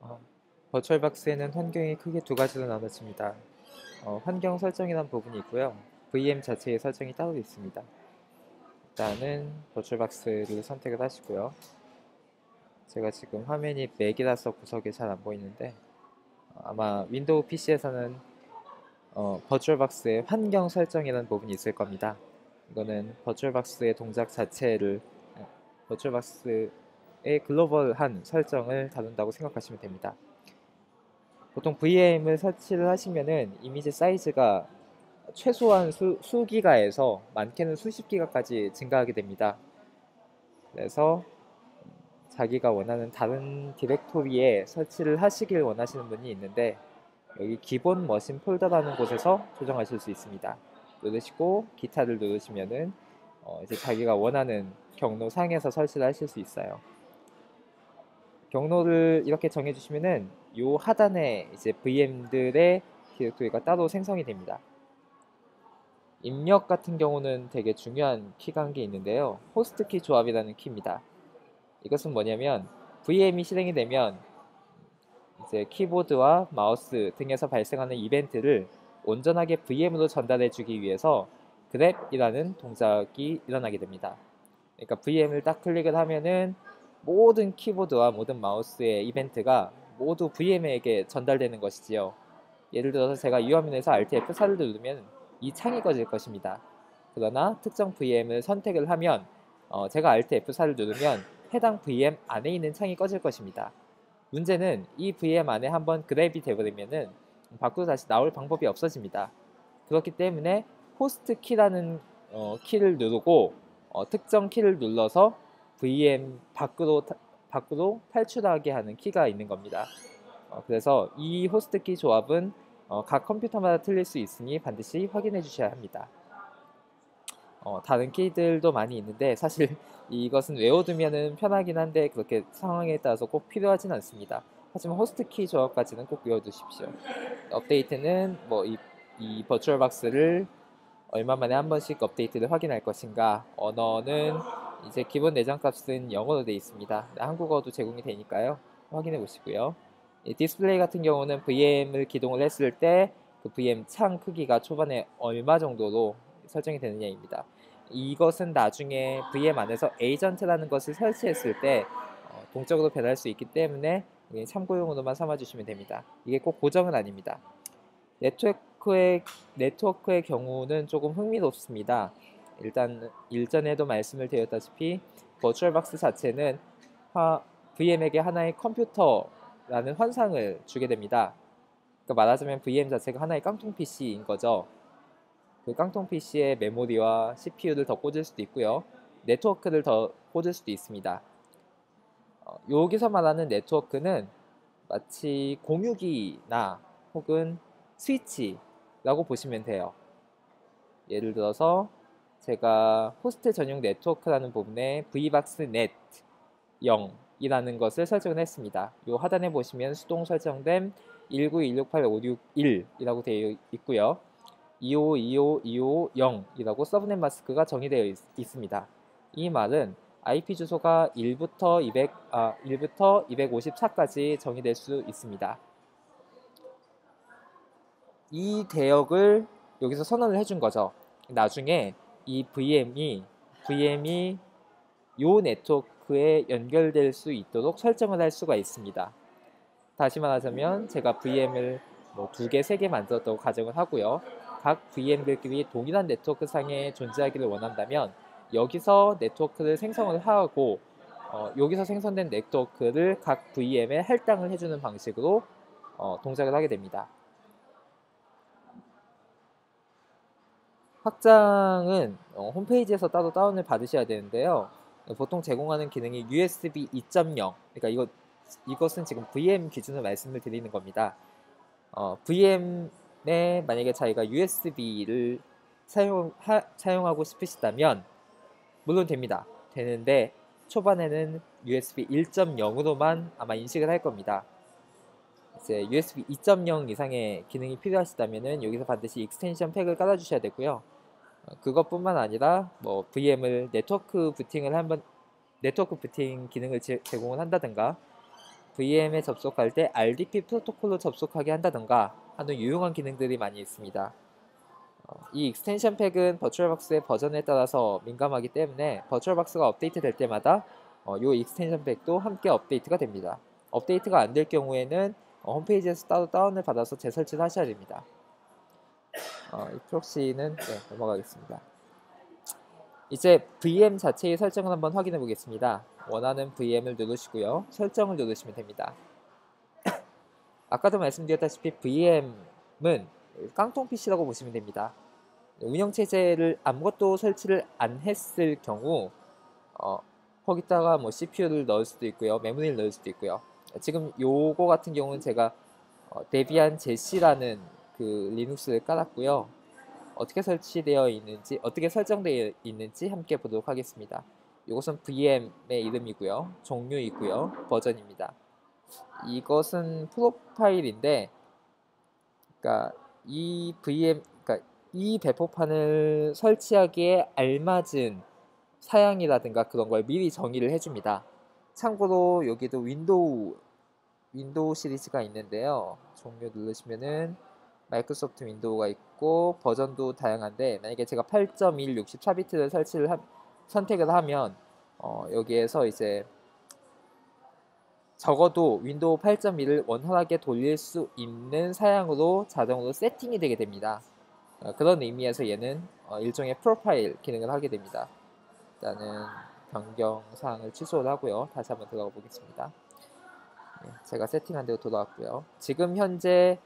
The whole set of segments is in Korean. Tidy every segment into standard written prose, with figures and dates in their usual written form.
어, 버추얼박스에는 환경이 크게 두 가지로 나눠집니다. 환경 설정이라는 부분이 있고요. VM 자체의 설정이 따로 있습니다. 일단은 버추얼박스를 선택을 하시고요. 제가 지금 화면이 맥이라서 구석이 잘 안 보이는데 아마 윈도우 PC에서는 버추얼박스의 환경 설정이라는 부분이 있을 겁니다. 이거는 버추얼박스의 동작 자체를 버추얼박스의 글로벌한 설정을 다룬다고 생각하시면 됩니다. 보통 VM을 설치를 하시면은 이미지 사이즈가 최소한 수기가에서 많게는 수십 기가까지 증가하게 됩니다. 그래서 자기가 원하는 다른 디렉토리에 설치를 하시길 원하시는 분이 있는데 여기 기본 머신 폴더라는 곳에서 조정하실 수 있습니다. 누르시고 기타를 누르시면은 이제 자기가 원하는 경로 상에서 설치를 하실 수 있어요. 경로를 이렇게 정해주시면은 요 하단에 이제 VM들의 디렉토리가 따로 생성이 됩니다. 입력 같은 경우는 되게 중요한 키가 한 개 있는데요. 호스트키 조합이라는 키입니다. 이것은 뭐냐면 VM이 실행이 되면 이제 키보드와 마우스 등에서 발생하는 이벤트를 온전하게 VM으로 전달해 주기 위해서 grep이라는 동작이 일어나게 됩니다. 그러니까 VM을 딱 클릭을 하면은 모든 키보드와 모든 마우스의 이벤트가 모두 VM에게 전달되는 것이지요. 예를 들어서 제가 이 화면에서 Alt F4를 누르면 이 창이 꺼질 것입니다. 그러나 특정 VM을 선택을 하면 제가 Alt F4를 누르면 해당 VM 안에 있는 창이 꺼질 것입니다. 문제는 이 VM 안에 한번 그랩이 되버리면은 밖으로 다시 나올 방법이 없어집니다. 그렇기 때문에 호스트 키라는 키를 누르고 특정 키를 눌러서 VM 밖으로 탈출하게 하는 키가 있는 겁니다. 그래서 이 호스트 키 조합은 각 컴퓨터마다 틀릴 수 있으니 반드시 확인해 주셔야 합니다. 다른 키들도 많이 있는데 사실 이것은 외워두면 편하긴 한데 그렇게 상황에 따라서 꼭 필요하진 않습니다. 하지만 호스트 키 조합까지는 꼭 외워두십시오. 업데이트는 뭐 이 버추얼박스를 얼마 만에 한 번씩 업데이트를 확인할 것인가. 언어는 이제 기본 내장 값은 영어로 되어 있습니다. 한국어도 제공이 되니까요. 확인해 보시고요. 디스플레이 같은 경우는 VM을 기동을 했을 때 그 VM 창 크기가 초반에 얼마 정도로 설정이 되느냐입니다. 이것은 나중에 VM 안에서 에이전트라는 것을 설치했을 때 동적으로 변할 수 있기 때문에 참고용으로만 삼아주시면 됩니다. 이게 꼭 고정은 아닙니다. 네트워크의, 네트워크의 경우는 조금 흥미롭습니다. 일단 일전에도 말씀을 드렸다시피 버추얼박스 자체는 VM에게 하나의 컴퓨터라는 환상을 주게 됩니다. 그러니까 말하자면 VM 자체가 하나의 깡통 PC인 거죠. 그 깡통 PC에 메모리와 CPU를 더 꽂을 수도 있고요. 네트워크를 더 꽂을 수도 있습니다. 여기서 말하는 네트워크는 마치 공유기나 혹은 스위치라고 보시면 돼요. 예를 들어서 제가 호스트 전용 네트워크라는 부분에 VBoxNet 0이라는 것을 설정을 했습니다. 이 하단에 보시면 수동 설정된 192.168.561이라고 되어 있고요. 2525250이라고 서브넷 마스크가 정의되어 있습니다. 이 말은 IP 주소가 1부터 254까지 정의될 수 있습니다. 이 대역을 여기서 선언을 해준 거죠. 나중에 이 VM이 요 네트워크에 연결될 수 있도록 설정을 할 수가 있습니다. 다시 말하자면 제가 VM을 뭐 2개, 3개 만들었다고 가정을 하고요. 각 VM들끼리 동일한 네트워크 상에 존재하기를 원한다면 여기서 네트워크를 생성을 하고 여기서 생성된 네트워크를 각 VM에 할당을 해주는 방식으로 동작을 하게 됩니다. 확장은 홈페이지에서 따로 다운을 받으셔야 되는데요. 보통 제공하는 기능이 USB 2.0, 그러니까 이것은 지금 VM 기준으로 말씀을 드리는 겁니다. VM에 만약에 자기가 USB를 사용하고 싶으시다면 물론 됩니다. 되는데 초반에는 USB 1.0으로만 아마 인식을 할 겁니다. 이제 USB 2.0 이상의 기능이 필요하시다면 여기서 반드시 익스텐션 팩을 깔아주셔야 되고요. 그것뿐만 아니라 뭐 VM을 네트워크 부팅 기능을 제공을 한다든가 VM에 접속할 때 RDP 프로토콜로 접속하게 한다던가 하는 유용한 기능들이 많이 있습니다. 이 익스텐션 팩은 버추얼박스의 버전에 따라서 민감하기 때문에 버추얼박스가 업데이트 될 때마다 이 익스텐션 팩도 함께 업데이트가 됩니다. 업데이트가 안 될 경우에는 홈페이지에서 따로 다운을 받아서 재설치를 하셔야 됩니다. 이 프록시는 넘어가겠습니다. 이제 VM 자체의 설정을 한번 확인해 보겠습니다. 원하는 VM을 누르시고요. 설정을 누르시면 됩니다. 아까도 말씀드렸다시피 VM은 깡통 PC라고 보시면 됩니다. 운영체제를 아무것도 설치를 안 했을 경우 거기다가 뭐 CPU를 넣을 수도 있고요. 메모리를 넣을 수도 있고요. 지금 요거 같은 경우는 제가 데비안 제시라는 그 리눅스를 깔았고요. 어떻게 설치되어 있는지, 어떻게 설정되어 있는지 함께 보도록 하겠습니다. 이것은 VM의 이름이고요. 종류이고요. 버전입니다. 이것은 프로파일인데, 그러니까 이 VM, 그러니까 이 배포판을 설치하기에 알맞은 사양이라든가 그런 걸 미리 정의를 해줍니다. 참고로 여기도 윈도우 시리즈가 있는데요. 종류 누르시면은 마이크로소프트 윈도우가 있고 버전도 다양한데, 만약에 제가 8.1 64비트를 선택을 하면 여기에서 이제 적어도 윈도우 8.1을 원활하게 돌릴 수 있는 사양으로 자동으로 세팅이 되게 됩니다. 그런 의미에서 얘는 일종의 프로파일 기능을 하게 됩니다. 일단은 변경 사항을 취소를 하고요. 다시 한번 들어가 보겠습니다. 제가 세팅한 대로 돌아왔고요. 지금 현재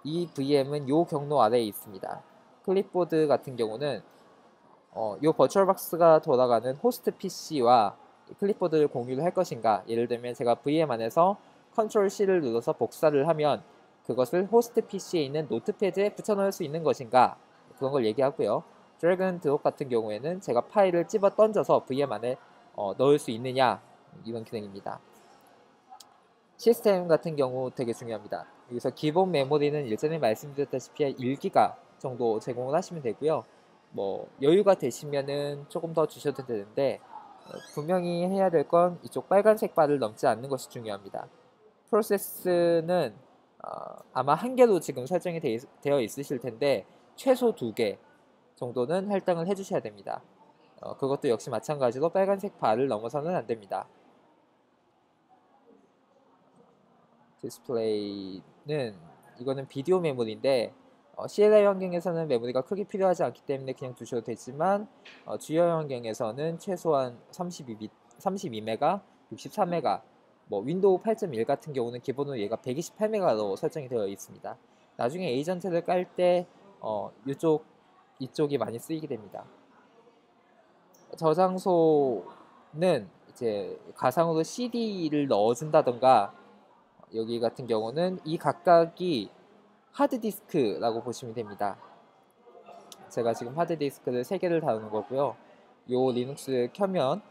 이 VM은 이 경로 아래에 있습니다. 클립보드 같은 경우는 이 버추얼박스가 돌아가는 호스트 PC와 클립보드를 공유를 할 것인가, 예를 들면 제가 VM 안에서 컨트롤 C를 눌러서 복사를 하면 그것을 호스트 PC에 있는 노트패드에 붙여넣을 수 있는 것인가, 그런 걸 얘기하고요. 드래그 드롭 같은 경우에는 제가 파일을 집어 던져서 VM 안에 넣을 수 있느냐, 이런 기능입니다. 시스템 같은 경우 되게 중요합니다. 여기서 기본 메모리는 일전에 말씀드렸다시피 1기가 정도 제공을 하시면 되고요. 뭐 여유가 되시면은 조금 더 주셔도 되는데, 분명히 해야 될 건 이쪽 빨간색 바를 넘지 않는 것이 중요합니다. 프로세스는 아마 한 개로 지금 설정이 되어 있으실 텐데 최소 2개 정도는 할당을 해주셔야 됩니다. 그것도 역시 마찬가지로 빨간색 바를 넘어서는 안 됩니다. 디스플레이는 이거는 비디오 메모리인데 CLI 환경에서는 메모리가 크게 필요하지 않기 때문에 그냥 두셔도 되지만 GUI 환경에서는 최소한 32메가, 64메가, 뭐 윈도우 8.1 같은 경우는 기본으로 얘가 128메가로 설정이 되어 있습니다. 나중에 에이전트를 깔 때 이쪽이 많이 쓰이게 됩니다. 저장소는 이제 가상으로 CD를 넣어준다던가, 여기 같은 경우는 이 각각이 하드디스크라고 보시면 됩니다. 제가 지금 하드디스크를 3개를 다루는 거고요. 요 리눅스를 켜면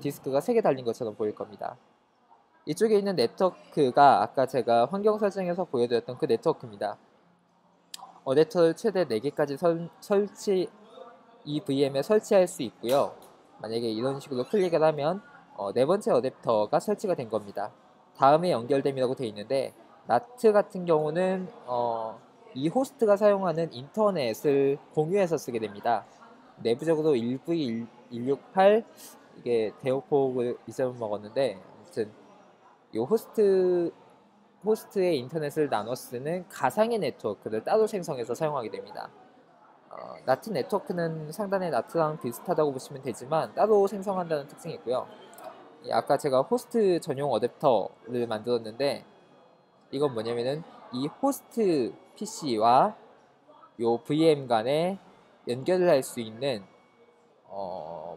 디스크가 3개 달린 것처럼 보일 겁니다. 이쪽에 있는 네트워크가 아까 제가 환경 설정에서 보여드렸던 그 네트워크입니다. 어댑터를 최대 4개까지 이 VM에 설치할 수 있고요. 만약에 이런 식으로 클릭을 하면 네 번째 어댑터가 설치가 된 겁니다. 다음에 연결됨이라고 되어 있는데, 나트 같은 경우는 이 호스트가 사용하는 인터넷을 공유해서 쓰게 됩니다. 내부적으로 1V168 이게 대역폭을 잊어먹었는데, 아무튼 이 호스트의 인터넷을 나눠 쓰는 가상의 네트워크를 따로 생성해서 사용하게 됩니다. 나트 네트워크는 상단의 나트랑 비슷하다고 보시면 되지만 따로 생성한다는 특징이 있고요. 아까 제가 호스트 전용 어댑터를 만들었는데, 이건 뭐냐면은 이 호스트 PC와 요 VM 간에 연결을 할 수 있는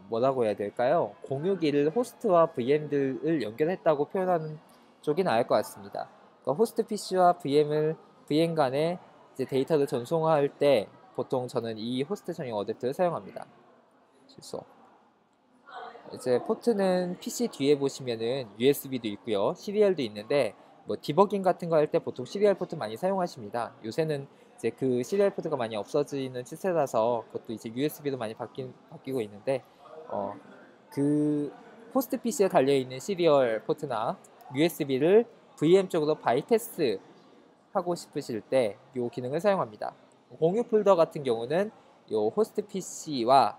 뭐라고 해야 될까요? 공유기를 호스트와 VM들을 연결했다고 표현하는 쪽이 나을 것 같습니다. 그러니까 호스트 PC와 VM 간에 이제 데이터를 전송할 때 보통 저는 이 호스트 전용 어댑터를 사용합니다. 실수. 이제 포트는 PC 뒤에 보시면은 USB도 있고요, 시리얼도 있는데, 뭐 디버깅 같은 거 할 때 보통 시리얼 포트 많이 사용하십니다. 요새는 이제 그 시리얼 포트가 많이 없어지는 추세라서 그것도 이제 USB로 많이 바뀌고 있는데, 그 호스트 PC에 달려 있는 시리얼 포트나 USB를 VM 쪽으로 바이패스 하고 싶으실 때 이 기능을 사용합니다. 공유 폴더 같은 경우는 이 호스트 PC와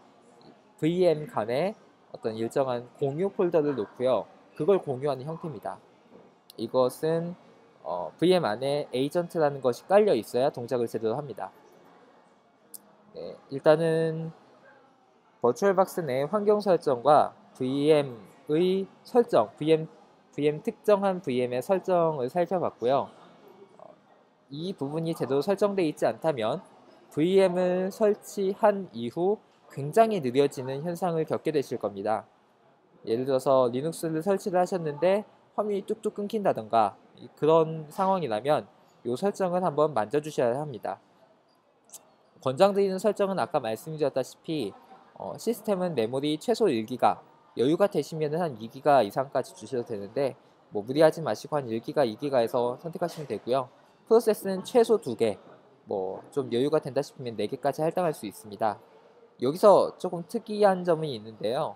VM 간에 어떤 일정한 공유 폴더를 놓고요. 그걸 공유하는 형태입니다. 이것은 VM 안에 에이전트라는 것이 깔려 있어야 동작을 제대로 합니다. 네, 일단은 버추얼박스 내 환경 설정과 VM의 설정, VM 특정한 VM의 설정을 살펴봤고요. 이 부분이 제대로 설정되어 있지 않다면 VM을 설치한 이후 굉장히 느려지는 현상을 겪게 되실 겁니다. 예를 들어서 리눅스를 설치를 하셨는데 화면이 뚝뚝 끊긴다던가 그런 상황이라면 이 설정을 한번 만져주셔야 합니다. 권장드리는 설정은 아까 말씀드렸다시피 시스템은 메모리 최소 1기가, 여유가 되시면 한 2기가 이상까지 주셔도 되는데 뭐 무리하지 마시고 한 1기가, 2기가에서 선택하시면 되고요. 프로세스는 최소 2개, 뭐 좀 여유가 된다 싶으면 4개까지 할당할 수 있습니다. 여기서 조금 특이한 점이 있는데요.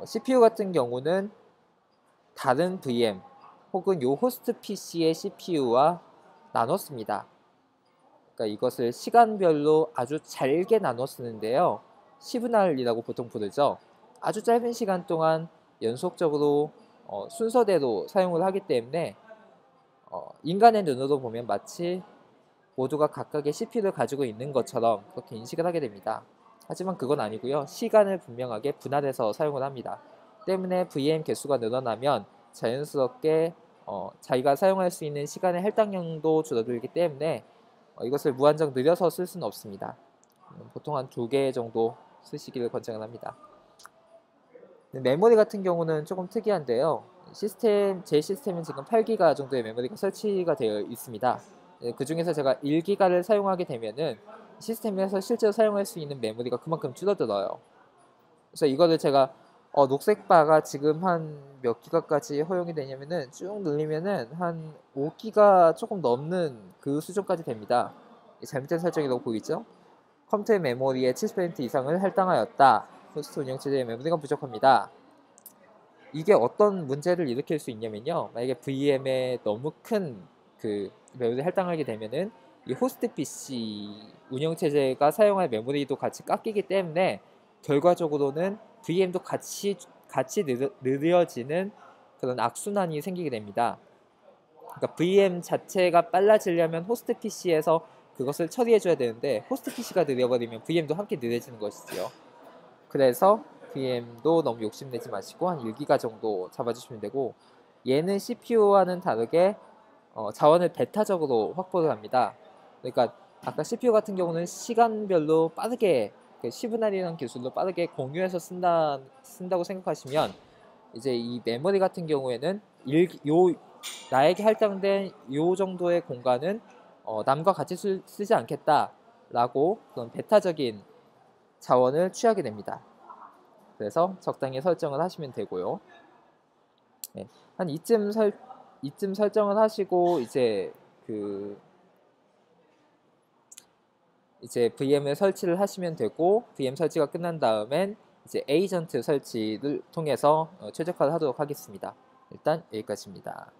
CPU 같은 경우는 다른 VM 혹은 요 호스트 PC의 CPU와 나눴습니다. 그러니까 이것을 시간별로 아주 잘게 나눠 쓰는데요. 시브날이라고 보통 부르죠. 아주 짧은 시간 동안 연속적으로 순서대로 사용을 하기 때문에 인간의 눈으로 보면 마치 모두가 각각의 CPU를 가지고 있는 것처럼 그렇게 인식을 하게 됩니다. 하지만 그건 아니고요. 시간을 분명하게 분할해서 사용을 합니다. 때문에 VM 개수가 늘어나면 자연스럽게 자기가 사용할 수 있는 시간의 할당량도 줄어들기 때문에 이것을 무한정 늘려서 쓸 수는 없습니다. 보통 한 2개 정도 쓰시기를 권장을 합니다. 메모리 같은 경우는 조금 특이한데요. 제 시스템은 지금 8기가 정도의 메모리가 설치가 되어 있습니다. 그 중에서 제가 1기가를 사용하게 되면은 시스템에서 실제로 사용할 수 있는 메모리가 그만큼 줄어들어요. 그래서 이거를 제가 녹색 바가 지금 한 몇 기가까지 허용이 되냐면은 쭉 늘리면은 한 5기가 조금 넘는 그 수준까지 됩니다. 잘못된 설정이라고 보이죠? 컴퓨터의 메모리의 70% 이상을 할당하였다. 호스트 운영체제의 메모리가 부족합니다. 이게 어떤 문제를 일으킬 수 있냐면요. 만약에 VM에 너무 큰 그 메모리 할당하게 되면은 이 호스트 PC 운영체제가 사용할 메모리도 같이 깎이기 때문에 결과적으로는 VM도 같이 느려지는 그런 악순환이 생기게 됩니다. 그러니까 VM 자체가 빨라지려면 호스트 PC에서 그것을 처리해줘야 되는데 호스트 PC가 느려버리면 VM도 함께 느려지는 것이죠. 그래서 VM도 너무 욕심내지 마시고 한 1기가 정도 잡아주시면 되고, 얘는 CPU와는 다르게 자원을 배타적으로 확보를 합니다. 그러니까 아까 CPU 같은 경우는 시간별로 빠르게 시브날이라는 기술로 빠르게 공유해서 쓴다고 생각하시면, 이제 이 메모리 같은 경우에는 나에게 할당된 요 정도의 공간은 남과 같이 쓰지 않겠다라고 그런 배타적인 자원을 취하게 됩니다. 그래서 적당히 설정을 하시면 되고요. 네, 한 이쯤 설정을 하시고 이제 VM을 설치를 하시면 되고, VM 설치가 끝난 다음엔 이제 에이전트 설치를 통해서 최적화를 하도록 하겠습니다. 일단 여기까지입니다.